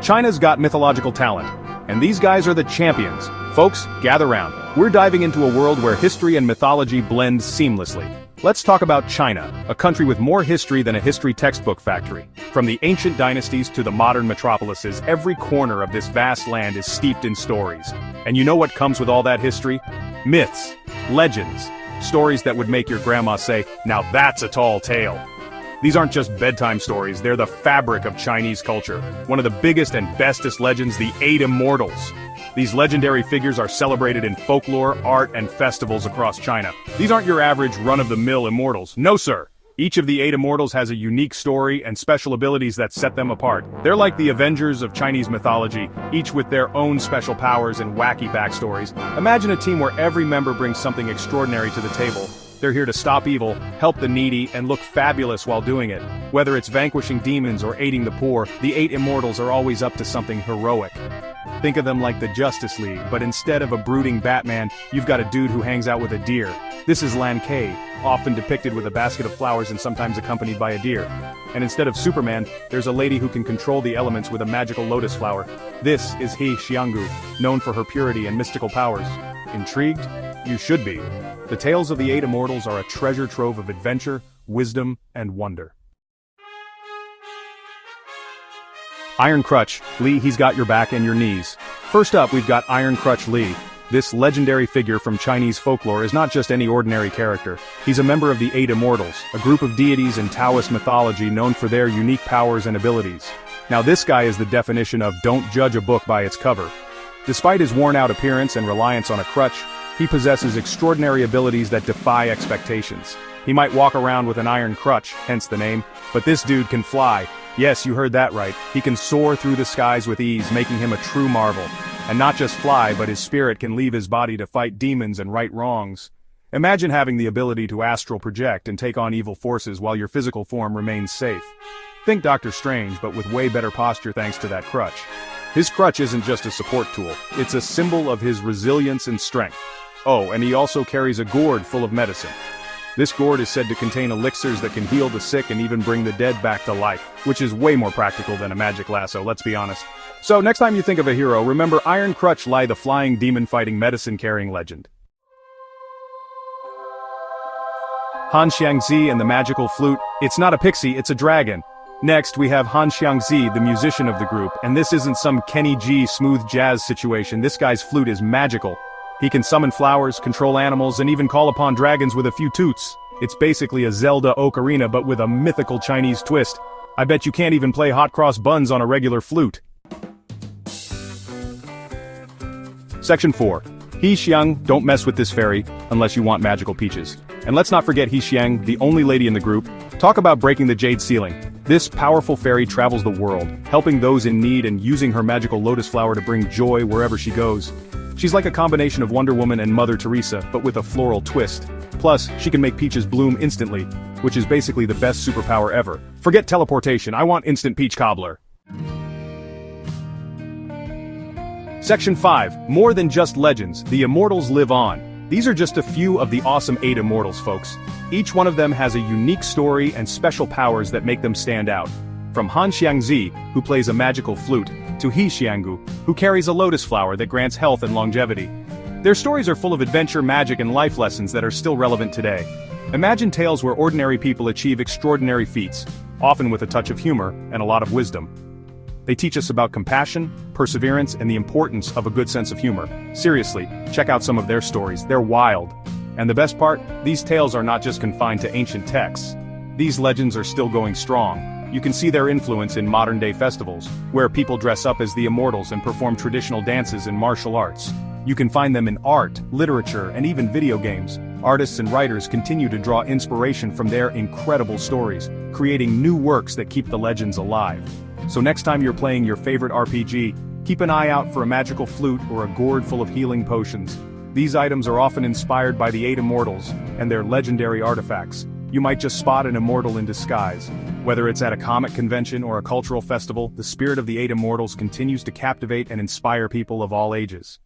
China's got mythological talent, and these guys are the champions. Folks, gather round. We're diving into a world where history and mythology blend seamlessly. Let's talk about China, a country with more history than a history textbook factory. From the ancient dynasties to the modern metropolises, every corner of this vast land is steeped in stories. And you know what comes with all that history? Myths, legends, stories that would make your grandma say, "Now that's a tall tale." These aren't just bedtime stories, they're the fabric of Chinese culture. One of the biggest and bestest legends, the Eight Immortals. These legendary figures are celebrated in folklore, art, and festivals across China. These aren't your average run-of-the-mill immortals. No, sir! Each of the Eight Immortals has a unique story and special abilities that set them apart. They're like the Avengers of Chinese mythology, each with their own special powers and wacky backstories. Imagine a team where every member brings something extraordinary to the table. They're here to stop evil, help the needy, and look fabulous while doing it. Whether it's vanquishing demons or aiding the poor, the Eight Immortals are always up to something heroic. Think of them like the Justice League, but instead of a brooding Batman, you've got a dude who hangs out with a deer. This is Lan Ke, often depicted with a basket of flowers and sometimes accompanied by a deer. And instead of Superman, there's a lady who can control the elements with a magical lotus flower. This is He Xianggu, known for her purity and mystical powers. Intrigued? You should be. The tales of the Eight Immortals are a treasure trove of adventure, wisdom, and wonder. Iron Crutch, Li, he's got your back and your knees. First up, we've got Iron Crutch Li. This legendary figure from Chinese folklore is not just any ordinary character. He's a member of the Eight Immortals, a group of deities in Taoist mythology known for their unique powers and abilities. Now this guy is the definition of don't judge a book by its cover. Despite his worn-out appearance and reliance on a crutch, he possesses extraordinary abilities that defy expectations. He might walk around with an iron crutch, hence the name, but this dude can fly. Yes, you heard that right. He can soar through the skies with ease, making him a true marvel. And not just fly, but his spirit can leave his body to fight demons and right wrongs. Imagine having the ability to astral project and take on evil forces while your physical form remains safe. Think Doctor Strange, but with way better posture thanks to that crutch. His crutch isn't just a support tool, it's a symbol of his resilience and strength. Oh, and he also carries a gourd full of medicine. This gourd is said to contain elixirs that can heal the sick and even bring the dead back to life, which is way more practical than a magic lasso, let's be honest. So next time you think of a hero, remember Iron Crutch Li, the flying demon-fighting medicine-carrying legend. Han Xiangzi and the magical flute, it's not a pixie, it's a dragon. Next, we have Han Xiangzi, the musician of the group, and this isn't some Kenny G smooth jazz situation, this guy's flute is magical. He can summon flowers, control animals, and even call upon dragons with a few toots. It's basically a Zelda ocarina but with a mythical Chinese twist. I bet you can't even play hot cross buns on a regular flute. Section 4. He Xiang, don't mess with this fairy, unless you want magical peaches. And let's not forget He Xiang, the only lady in the group. Talk about breaking the jade ceiling. This powerful fairy travels the world, helping those in need and using her magical lotus flower to bring joy wherever she goes. She's like a combination of Wonder Woman and Mother Teresa, but with a floral twist. Plus, she can make peaches bloom instantly, which is basically the best superpower ever. Forget teleportation, I want instant peach cobbler. Section 5. More than just legends, the Immortals live on. These are just a few of the awesome Eight Immortals, folks. Each one of them has a unique story and special powers that make them stand out. From Han Xiangzi, who plays a magical flute, to He Xianggu, who carries a lotus flower that grants health and longevity. Their stories are full of adventure, magic, and life lessons that are still relevant today. Imagine tales where ordinary people achieve extraordinary feats, often with a touch of humor and a lot of wisdom. They teach us about compassion, perseverance, and the importance of a good sense of humor. Seriously, check out some of their stories, they're wild. And the best part, these tales are not just confined to ancient texts. These legends are still going strong. You can see their influence in modern-day festivals, where people dress up as the Immortals and perform traditional dances and martial arts. You can find them in art, literature, and even video games. Artists and writers continue to draw inspiration from their incredible stories, creating new works that keep the legends alive. So next time you're playing your favorite RPG, keep an eye out for a magical flute or a gourd full of healing potions. These items are often inspired by the Eight Immortals and their legendary artifacts. You might just spot an immortal in disguise. Whether it's at a comic convention or a cultural festival, the spirit of the Eight Immortals continues to captivate and inspire people of all ages.